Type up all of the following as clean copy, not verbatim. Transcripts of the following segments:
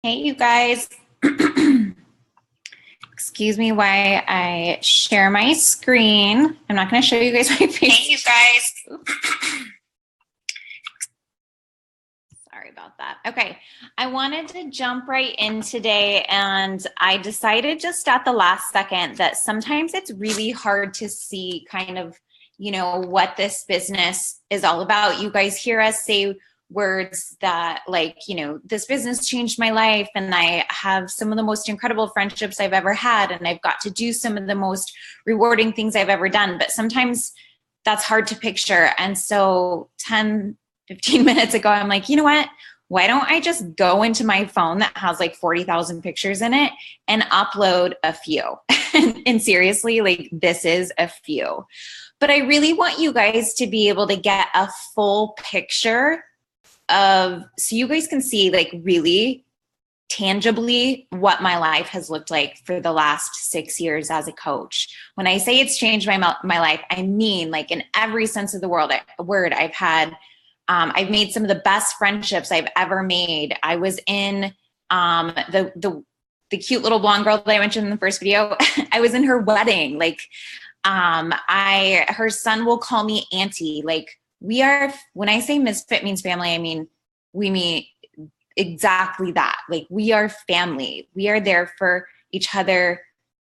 Hey, you guys. Excuse me while I share my screen. I'm not going to show you guys my face. Hey, you guys. Sorry about that. Okay. I wanted to jump right in today, and I decided just at the last second that sometimes it's really hard to see kind of, what this business is all about. You guys hear us say words that this business changed my life, and I have some of the most incredible friendships I've ever had, and I've got to do some of the most rewarding things I've ever done. But sometimes that's hard to picture. And so 10-15 minutes ago, I'm like, you know what? Why don't I just go into my phone that has like 40,000 pictures in it and upload a few? And seriously, this is a few. But I really want you guys to be able to get a full picture so you guys can see really tangibly what my life has looked like for the last 6 years as a coach. When I say it's changed my life, I mean in every sense of the word. I've made some of the best friendships I've ever made. I was in the cute little blonde girl that I mentioned in the first video. I was in her wedding. Her son will call me auntie. When I say Misfit means family, I mean, we mean exactly that. We are family. We are there for each other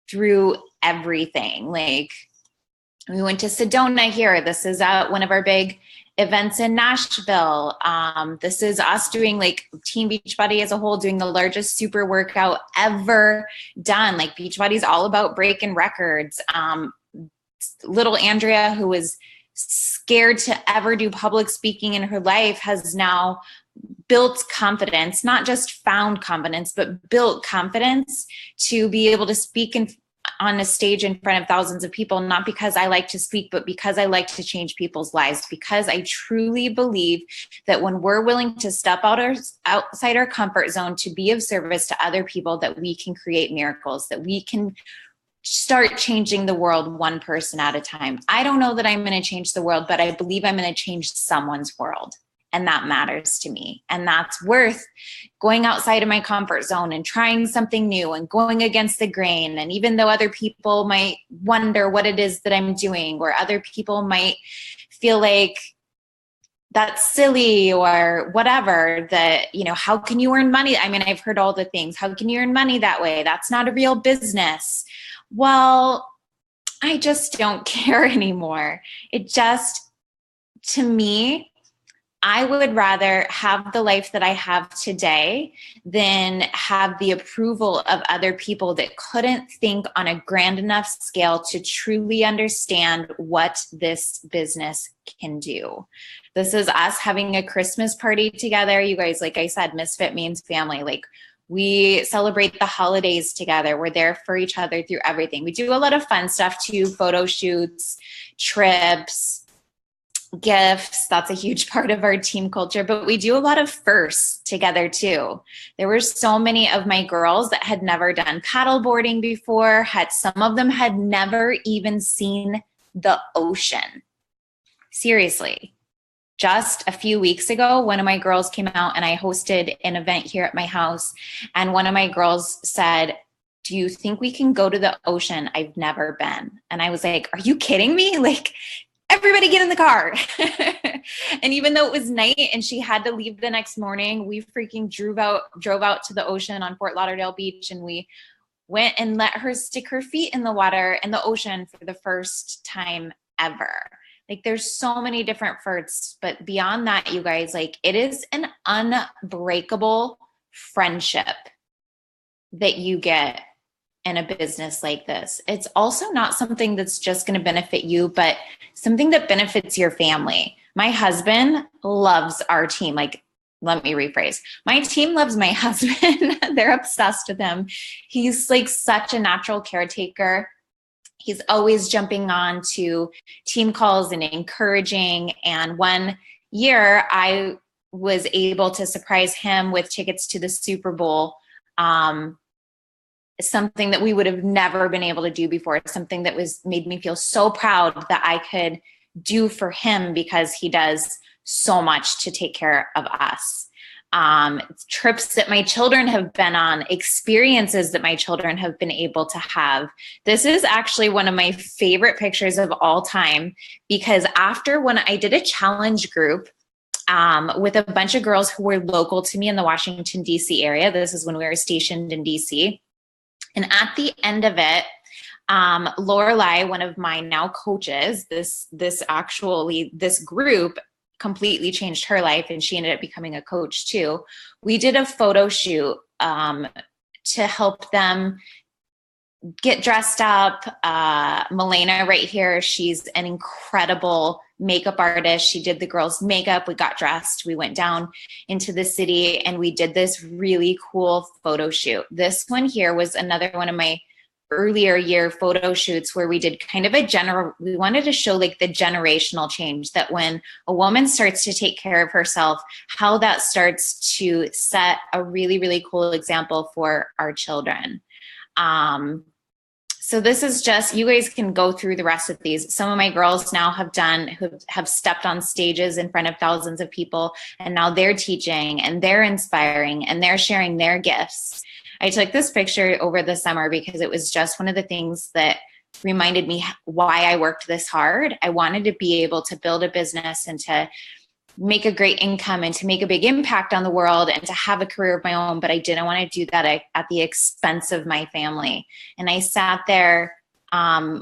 through everything. We went to Sedona here. This is one of our big events in Nashville. This is us doing Team Beachbody as a whole, doing the largest super workout ever done. Beachbody's all about breaking records. Little Andrea, who was scared to ever do public speaking in her life, has now built confidence, not just found confidence, but built confidence to be able to speak on a stage in front of thousands of people, not because I like to speak, but because I like to change people's lives, because I truly believe that when we're willing to step outside our comfort zone to be of service to other people, that we can create miracles, that we can start changing the world one person at a time. I don't know that I'm going to change the world, but I believe I'm going to change someone's world. And that matters to me. And that's worth going outside of my comfort zone and trying something new and going against the grain. And even though other people might wonder what it is that I'm doing, or other people might feel like that's silly or whatever, that, how can you earn money? I mean, I've heard all the things. How can you earn money that way? That's not a real business. Well, I just don't care anymore. To me, I would rather have the life that I have today than have the approval of other people that couldn't think on a grand enough scale to truly understand what this business can do. This is us having a Christmas party together. You guys, like I said, Misfit means family. We celebrate the holidays together. We're there for each other through everything. We do a lot of fun stuff too, photo shoots, trips, gifts. That's a huge part of our team culture, but we do a lot of firsts together too. There were so many of my girls that had never done paddleboarding before. Some of them had never even seen the ocean. Seriously. Just a few weeks ago, one of my girls came out and I hosted an event here at my house. And one of my girls said, "Do you think we can go to the ocean? I've never been." And I was like, "Are you kidding me? Everybody get in the car." And even though it was night and she had to leave the next morning, we freaking drove out to the ocean on Fort Lauderdale Beach, and we went and let her stick her feet in the water in the ocean for the first time ever. There's so many different firsts, but beyond that, you guys, it is an unbreakable friendship that you get in a business like this. It's also not something that's just going to benefit you, but something that benefits your family. My husband loves our team. Let me rephrase. My team loves my husband. They're obsessed with him. He's such a natural caretaker. He's always jumping on to team calls and encouraging. And one year I was able to surprise him with tickets to the Super Bowl. Something that we would have never been able to do before, something that made me feel so proud that I could do for him, because he does so much to take care of us. trips that my children have been on, experiences that my children have been able to have. This is actually one of my favorite pictures of all time, because after when I did a challenge group with a bunch of girls who were local to me in the Washington, D.C. area, this is when we were stationed in D.C. And at the end of it, Lorelai, one of my now coaches, this group completely changed her life, and she ended up becoming a coach too. We did a photo shoot to help them get dressed up. Milena right here, she's an incredible makeup artist. She did the girls' makeup. We got dressed. We went down into the city and we did this really cool photo shoot. This one here was another one of my earlier year photo shoots where we did kind of we wanted to show like the generational change, that when a woman starts to take care of herself, how that starts to set a really, really cool example for our children. So this is just, you guys can go through the rest of these. Some of my girls now have stepped on stages in front of thousands of people, and now they're teaching and they're inspiring and they're sharing their gifts. I took this picture over the summer because it was just one of the things that reminded me why I worked this hard. I wanted to be able to build a business and to make a great income and to make a big impact on the world and to have a career of my own, but I didn't want to do that at the expense of my family. And I sat there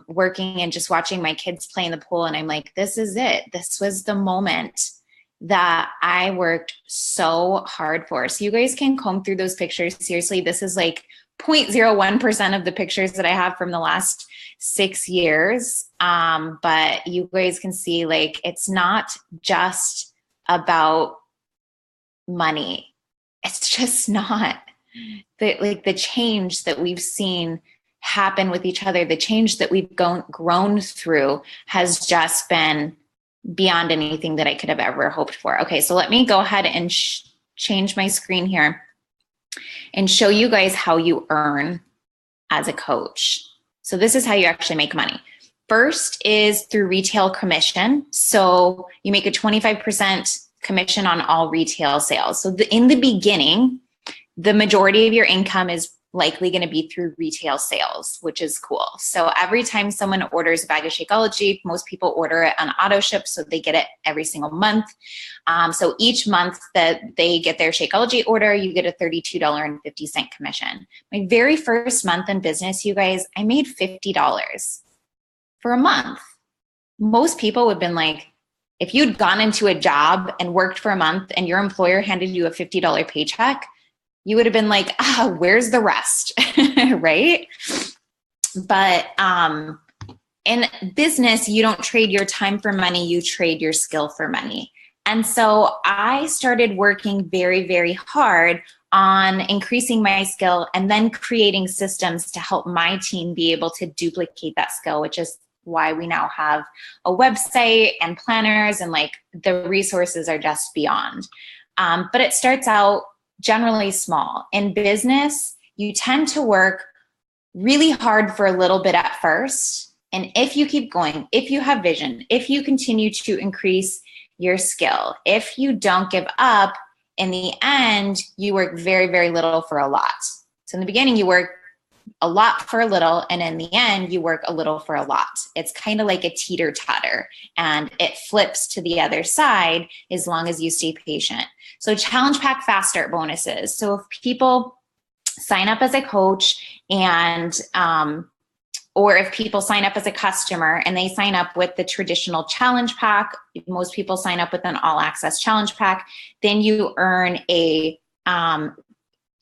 working and just watching my kids play in the pool, and I'm like, this is it. This was the moment that I worked so hard for. So you guys can comb through those pictures. Seriously, this is like 0.01% of the pictures that I have from the last 6 years. But you guys can see, like, it's not just about money. It's just not. The change that we've seen happen with each other, the change that we've grown through has just been beyond anything that I could have ever hoped for. Okay, so let me go ahead and change my screen here and show you guys how you earn as a coach. So this is how you actually make money. First is through retail commission. So you make a 25% commission on all retail sales. So in the beginning, the majority of your income is likely going to be through retail sales, which is cool. So every time someone orders a bag of Shakeology, most people order it on auto ship, so they get it every single month. So each month that they get their Shakeology order, you get a $32.50 commission. My very first month in business, you guys, I made $50 for a month. Most people would have been like, if you'd gone into a job and worked for a month and your employer handed you a $50 paycheck, you would have been like, where's the rest, right? But in business, you don't trade your time for money, you trade your skill for money. And so I started working very, very hard on increasing my skill and then creating systems to help my team be able to duplicate that skill, which is why we now have a website and planners, and like the resources are just beyond. But it starts out generally small. In business, you tend to work really hard for a little bit at first. And if you keep going, if you have vision, if you continue to increase your skill, if you don't give up, in the end, you work very, very little for a lot. So in the beginning, you work a lot for a little, and in the end, you work a little for a lot. It's kind of like a teeter-totter, and it flips to the other side as long as you stay patient. So challenge pack fast start bonuses. So if people sign up as a coach and or if people sign up as a customer and they sign up with the traditional challenge pack, most people sign up with an all access challenge pack, then you earn a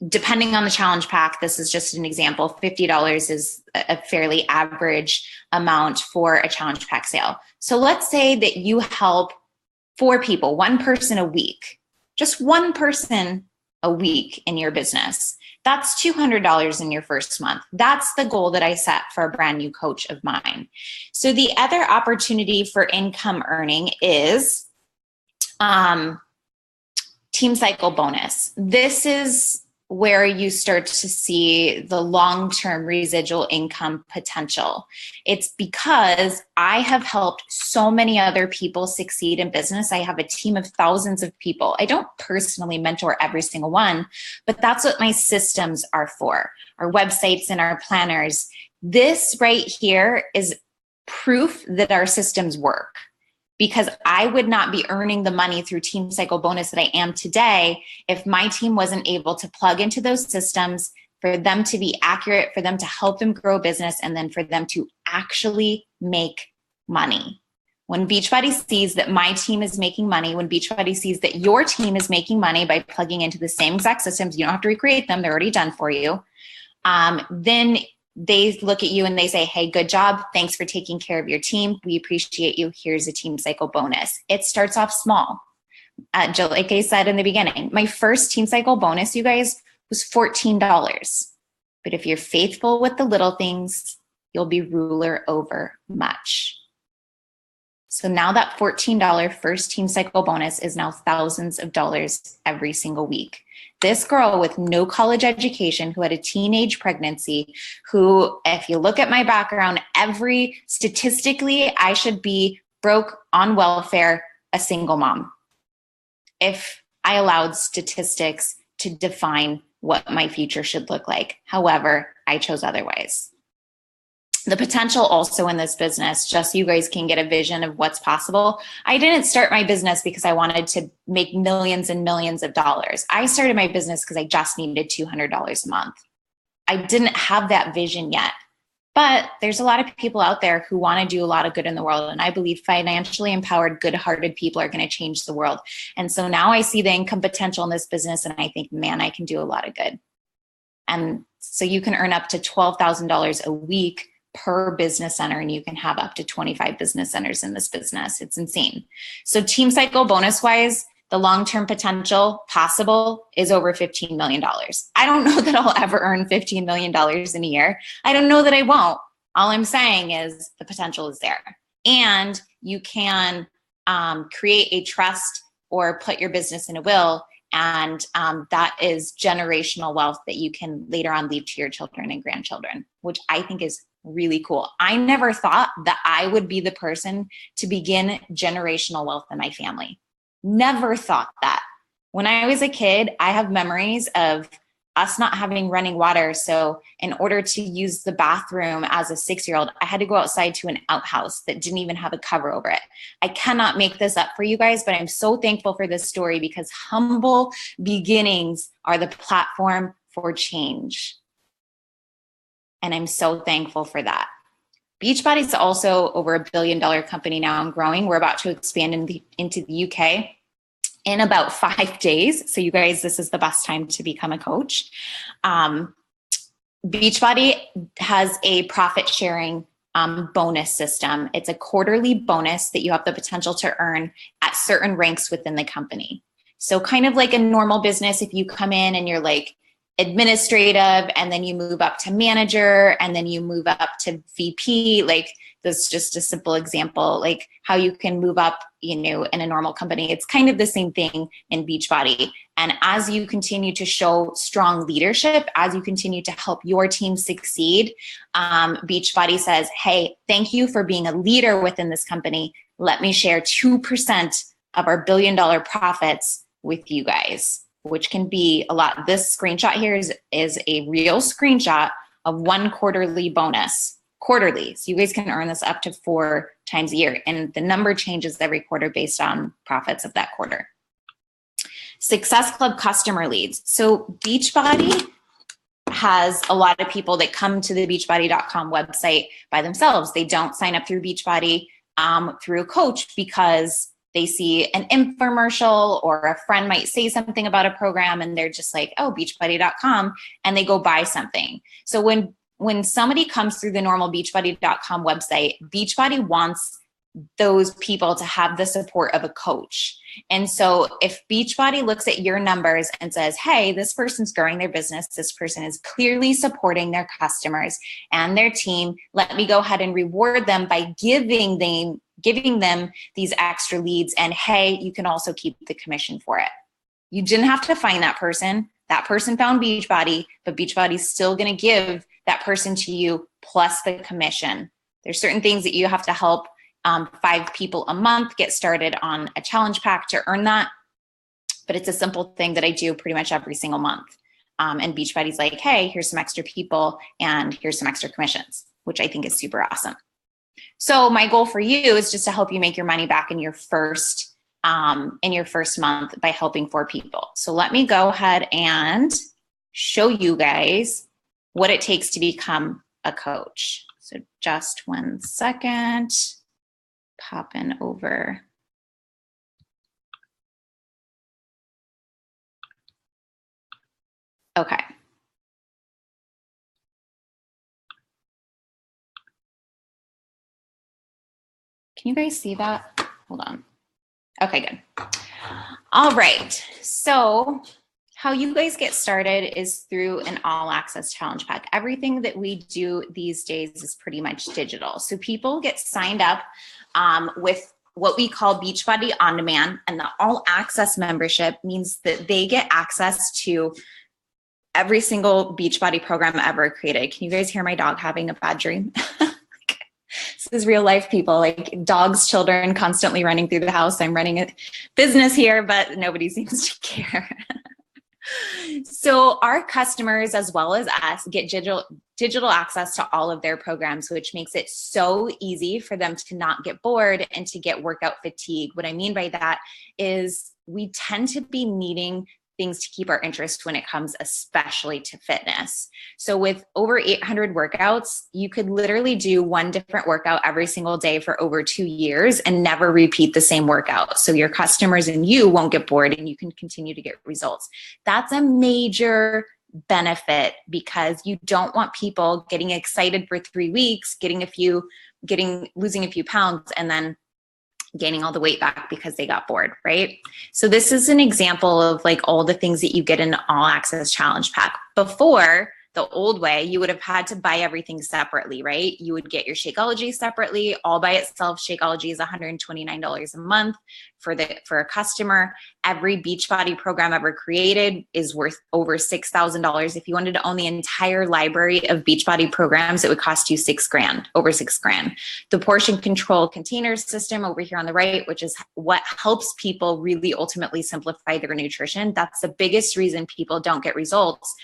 depending on the challenge pack, this is just an example, $50 is a fairly average amount for a challenge pack sale. So let's say that you help 4 people, 1 person a week, just 1 person a week in your business. That's $200 in your first month. That's the goal that I set for a brand new coach of mine. So the other opportunity for income earning is team cycle bonus. This is where you start to see the long-term residual income potential. It's because I have helped so many other people succeed in business. I have a team of thousands of people. I don't personally mentor every single one, but that's what my systems are for, our websites and our planners. This right here is proof that our systems work, because I would not be earning the money through Team Cycle Bonus that I am today if my team wasn't able to plug into those systems, for them to be accurate, for them to help them grow business, and then for them to actually make money. When Beachbody sees that my team is making money, when Beachbody sees that your team is making money by plugging into the same exact systems, you don't have to recreate them, they're already done for you, then they look at you and they say, hey, good job. Thanks for taking care of your team. We appreciate you. Here's a Team Cycle bonus. It starts off small. Like I said in the beginning, my first Team Cycle bonus, you guys, was $14. But if you're faithful with the little things, you'll be ruler over much. So now that $14 first Team Cycle bonus is now thousands of dollars every single week. This girl with no college education, who had a teenage pregnancy, who, if you look at my background, statistically, I should be broke, on welfare, a single mom, if I allowed statistics to define what my future should look like. However, I chose otherwise. The potential also in this business, just so you guys can get a vision of what's possible. I didn't start my business because I wanted to make millions and millions of dollars. I started my business because I just needed $200 a month. I didn't have that vision yet. But there's a lot of people out there who want to do a lot of good in the world. And I believe financially empowered, good-hearted people are going to change the world. And so now I see the income potential in this business, and I think, man, I can do a lot of good. And so you can earn up to $12,000 a week per business center, and you can have up to 25 business centers in this business. It's insane. So Team Cycle bonus wise, the long-term potential possible is over $15 million. I don't know that I'll ever earn $15 million in a year. I don't know that I won't. All I'm saying is the potential is there. And you can create a trust or put your business in a will, and that is generational wealth that you can later on leave to your children and grandchildren, which I think is really cool. I never thought that I would be the person to begin generational wealth in my family. Never thought that. When I was a kid, I have memories of us not having running water. So in order to use the bathroom as a 6-year-old, I had to go outside to an outhouse that didn't even have a cover over it. I cannot make this up for you guys, but I'm so thankful for this story, because humble beginnings are the platform for change. And I'm so thankful for that. Beachbody is also over $1 billion company now and growing. We're about to expand into the UK in about 5 days. So you guys, this is the best time to become a coach. Beachbody has a profit sharing bonus system. It's a quarterly bonus that you have the potential to earn at certain ranks within the company. So kind of like a normal business, if you come in and you're like administrative, and then you move up to manager, and then you move up to VP, like this is just a simple example, like how you can move up, in a normal company. It's kind of the same thing in Beachbody. And as you continue to show strong leadership, as you continue to help your team succeed, Beachbody says, hey, thank you for being a leader within this company. Let me share 2% of our $1 billion profits with you guys, which can be a lot. This screenshot here is a real screenshot of one quarterly bonus. Quarterly. So you guys can earn this up to 4 times a year. And the number changes every quarter based on profits of that quarter. Success Club customer leads. So Beachbody has a lot of people that come to the beachbody.com website by themselves. They don't sign up through Beachbody through a coach, because they see an infomercial or a friend might say something about a program and they're just like, oh, beachbody.com, and they go buy something. So when somebody comes through the normal beachbody.com website, Beachbody wants those people to have the support of a coach. And so if Beachbody looks at your numbers and says, hey, this person's growing their business, this person is clearly supporting their customers and their team, let me go ahead and reward them by giving them these extra leads, and hey, you can also keep the commission for it. You didn't have to find that person. That person found Beachbody, but Beachbody's still going to give that person to you plus the commission. There's certain things that you have to help 5 people a month get started on a challenge pack to earn that. But it's a simple thing that I do pretty much every single month. And Beachbody's like, hey, here's some extra people and here's some extra commissions, which I think is super awesome. So my goal for you is just to help you make your money back in your first month by helping 4 people. So let me go ahead and show you guys what it takes to become a coach. So just 1 second, pop in over. Okay. Can you guys see that? Hold on. Okay, good. All right. So how you guys get started is through an all access challenge pack. Everything that we do these days is pretty much digital. So people get signed up with what we call Beachbody On Demand, and the all access membership means that they get access to every single Beachbody program ever created. Can you guys hear my dog having a bad dream? This is real life, people, like dogs, children constantly running through the house. I'm running a business here, but nobody seems to care. So our customers, as well as us, get digital access to all of their programs, which makes it so easy for them to not get bored and to get workout fatigue. What I mean by that is we tend to be needing things to keep our interest when it comes especially to fitness. So with over 800 workouts, you could literally do one different workout every single day for over 2 years and never repeat the same workout. So your customers and you won't get bored and you can continue to get results. That's a major benefit because you don't want people getting excited for 3 weeks, losing a few pounds and then gaining all the weight back because they got bored, right? So this is an example of like all the things that you get in an all access challenge pack. Before, the old way, you would have had to buy everything separately, right? You would get your Shakeology separately, all by itself. Shakeology is $129 a month for a customer. Every Beachbody program ever created is worth over $6,000. If you wanted to own the entire library of Beachbody programs, it would cost you $6,000, over $6,000. The portion control container system over here on the right, which is what helps people really ultimately simplify their nutrition. That's the biggest reason people don't get results.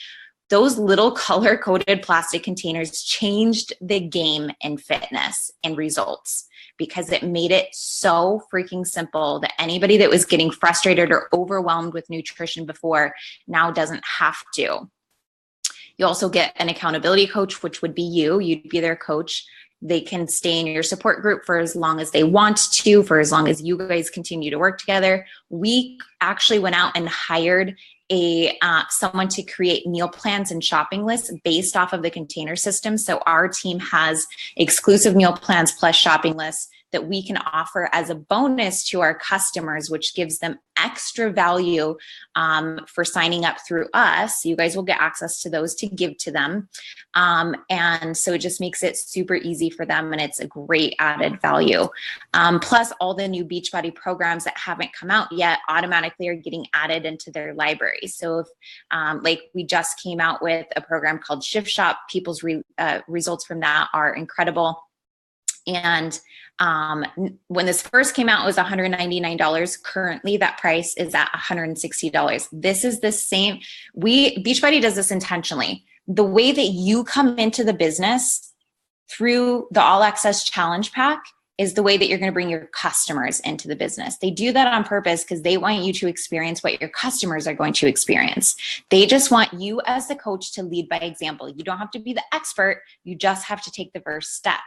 Those little color-coded plastic containers changed the game in fitness and results because it made it so freaking simple that anybody that was getting frustrated or overwhelmed with nutrition before now doesn't have to. You also get an accountability coach, which would be you. You'd be their coach. They can stay in your support group for as long as they want to, for as long as you guys continue to work together. We actually went out and hired someone to create meal plans and shopping lists based off of the container system. So our team has exclusive meal plans plus shopping lists that we can offer as a bonus to our customers, which gives them extra value for signing up through us. You guys will get access to those to give to them. And so it just makes it super easy for them and it's a great added value. Plus all the new Beachbody programs that haven't come out yet automatically are getting added into their library. So if like we just came out with a program called Shift Shop, people's results from that are incredible. And when this first came out, it was $199. Currently, that price is at $160. This is the same. Beachbody does this intentionally. The way that you come into the business through the All Access Challenge Pack is the way that you're going to bring your customers into the business. They do that on purpose because they want you to experience what your customers are going to experience. They just want you as the coach to lead by example. You don't have to be the expert. You just have to take the first step,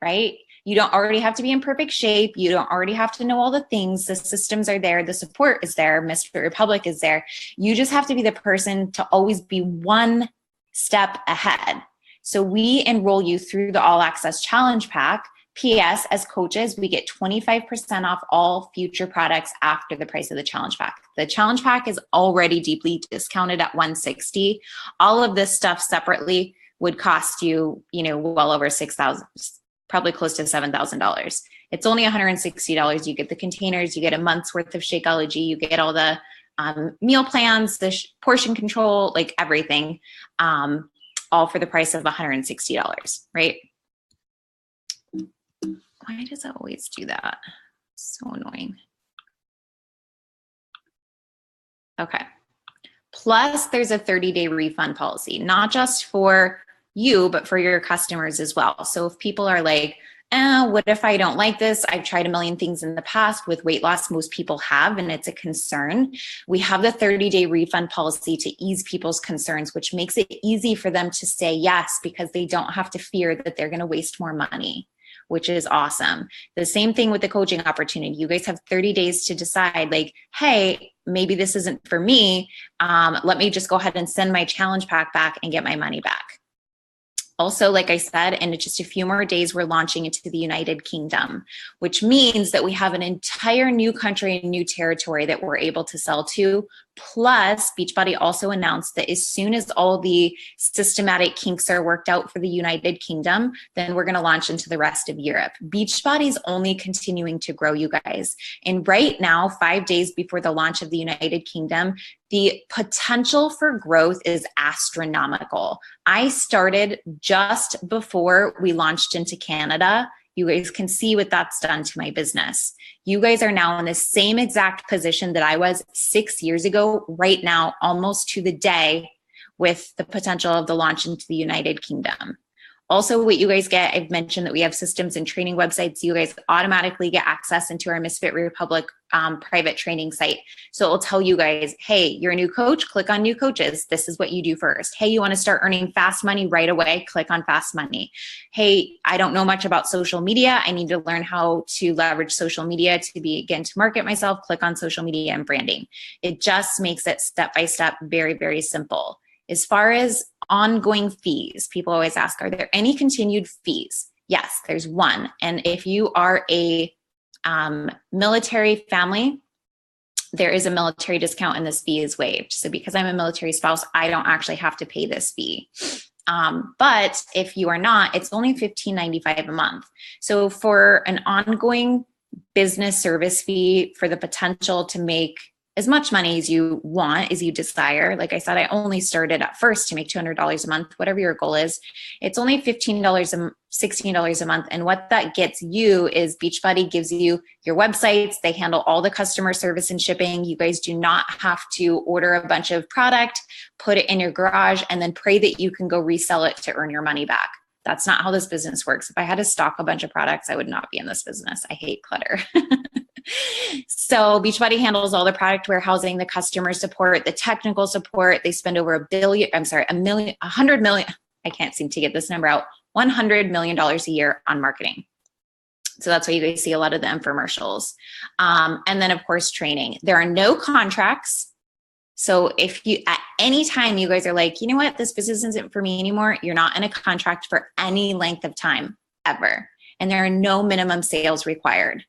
right? You don't already have to be in perfect shape. You don't already have to know all the things. The systems are there. The support is there. Mr. Republic is there. You just have to be the person to always be one step ahead. So we enroll you through the All Access Challenge Pack. P.S. As coaches, we get 25% off all future products after the price of the Challenge Pack. The Challenge Pack is already deeply discounted at $160. All of this stuff separately would cost you, well over $6,000. Probably close to $7,000. It's only $160. You get the containers, you get a month's worth of Shakeology, you get all the meal plans, the portion control, like everything, all for the price of $160, right? Why does it always do that? So annoying. Okay. Plus, there's a 30-day refund policy, not just for you, but for your customers as well. So if people are like, what if I don't like this? I've tried a million things in the past with weight loss. Most people have, and it's a concern. We have the 30-day refund policy to ease people's concerns, which makes it easy for them to say yes, because they don't have to fear that they're going to waste more money, which is awesome. The same thing with the coaching opportunity. You guys have 30 days to decide, like, hey, maybe this isn't for me. Let me just go ahead and send my challenge pack back and get my money back. Also, like I said, in just a few more days, we're launching into the United Kingdom, which means that we have an entire new country and new territory that we're able to sell to. Plus, Beachbody also announced that as soon as all the systematic kinks are worked out for the United Kingdom, then we're going to launch into the rest of Europe. Beachbody's only continuing to grow, you guys. And right now, 5 days before the launch of the United Kingdom, the potential for growth is astronomical. I started just before we launched into Canada. You guys can see what that's done to my business. You guys are now in the same exact position that I was 6 years ago, right now, almost to the day, with the potential of the launch into the United Kingdom. Also, what you guys get, I've mentioned that we have systems and training websites. You guys automatically get access into our Misfit Republic private training site. So it'll tell you guys, hey, you're a new coach, click on new coaches. This is what you do first. Hey, you want to start earning fast money right away? Click on fast money. Hey, I don't know much about social media. I need to learn how to leverage social media to begin to market myself. Click on social media and branding. It just makes it step by step very, very simple. As far as ongoing fees, people always ask, are there any continued fees? Yes, there's one. And if you are a military family, there is a military discount and this fee is waived. So because I'm a military spouse, I don't actually have to pay this fee. But if you are not, it's only $15.95 a month. So for an ongoing business service fee, for the potential to make as much money as you want, as you desire. Like I said, I only started at first to make $200 a month, whatever your goal is. It's only $15 $16 a month. And what that gets you is Beachbody gives you your websites. They handle all the customer service and shipping. You guys do not have to order a bunch of product, put it in your garage, and then pray that you can go resell it to earn your money back. That's not how this business works. If I had to stock a bunch of products, I would not be in this business. I hate clutter. So Beachbody handles all the product warehousing, the customer support, the technical support. They spend over $100 million. I can't seem to get this number out. $100 million a year on marketing. So that's why you guys see a lot of the infomercials. And then of course, training. There are no contracts. So if you, at any time you guys are like, you know what, this business isn't for me anymore, you're not in a contract for any length of time ever. And there are no minimum sales required.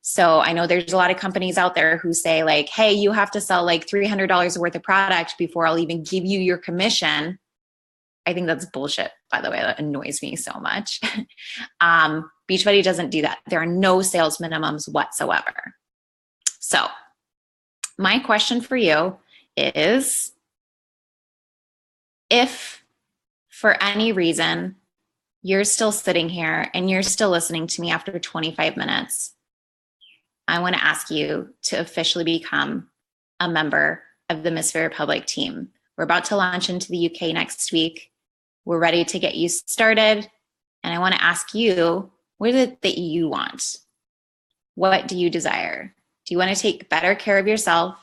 So I know there's a lot of companies out there who say like, hey, you have to sell like $300 worth of product before I'll even give you your commission. I think that's bullshit, by the way. That annoys me so much. Beachbody doesn't do that. There are no sales minimums whatsoever. So my question for you is, if for any reason you're still sitting here and you're still listening to me after 25 minutes, I want to ask you to officially become a member of the Misfit Republic team. We're about to launch into the UK next week. We're ready to get you started. And I want to ask you, what is it that you want? What do you desire? Do you want to take better care of yourself?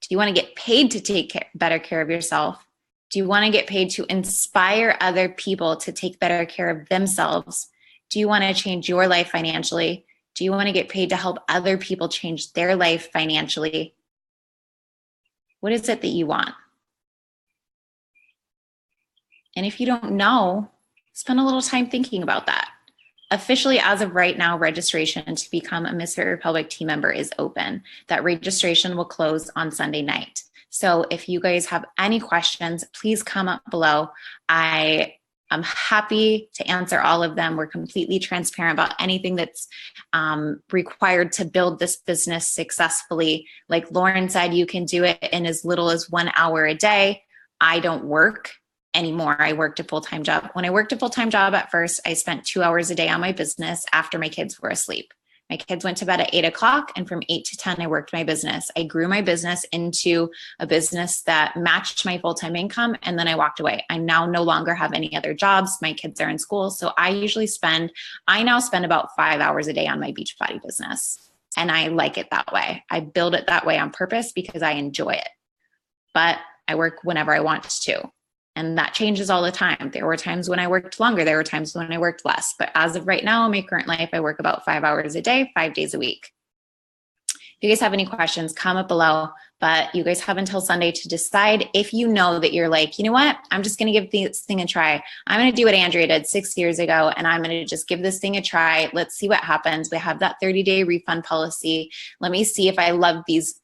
Do you want to get paid to take better care of yourself? Do you want to get paid to inspire other people to take better care of themselves? Do you want to change your life financially? Do you want to get paid to help other people change their life financially? What is it that you want? And if you don't know, spend a little time thinking about that. Officially, as of right now, registration to become a Misfit Republic team member is open. That registration will close on Sunday night. So if you guys have any questions, please come up below. I I'm happy to answer all of them. We're completely transparent about anything that's required to build this business successfully. Like Lauren said, you can do it in as little as 1 hour a day. I don't work anymore. I worked a full-time job. When I worked a full-time job at first, I spent 2 hours a day on my business after my kids were asleep. My kids went to bed at 8 o'clock, and from 8 to 10, I worked my business. I grew my business into a business that matched my full-time income, and then I walked away. I now no longer have any other jobs. My kids are in school. So I now spend about 5 hours a day on my Beachbody business. And I like it that way. I build it that way on purpose because I enjoy it. But I work whenever I want to. And that changes all the time. There were times when I worked longer. There were times when I worked less. But as of right now, in my current life, I work about 5 hours a day, 5 days a week. If you guys have any questions, comment below. But you guys have until Sunday to decide if you know that you're like, you know what, I'm just going to give this thing a try. I'm going to do what Andrea did 6 years ago, and I'm going to just give this thing a try. Let's see what happens. We have that 30-day refund policy. Let me see if I love these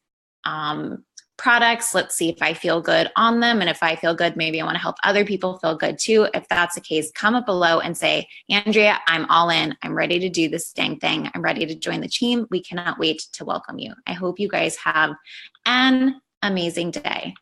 products. Let's see if I feel good on them. And if I feel good, maybe I want to help other people feel good too. If that's the case, comment below and say, Andrea, I'm all in. I'm ready to do this dang thing. I'm ready to join the team. We cannot wait to welcome you. I hope you guys have an amazing day.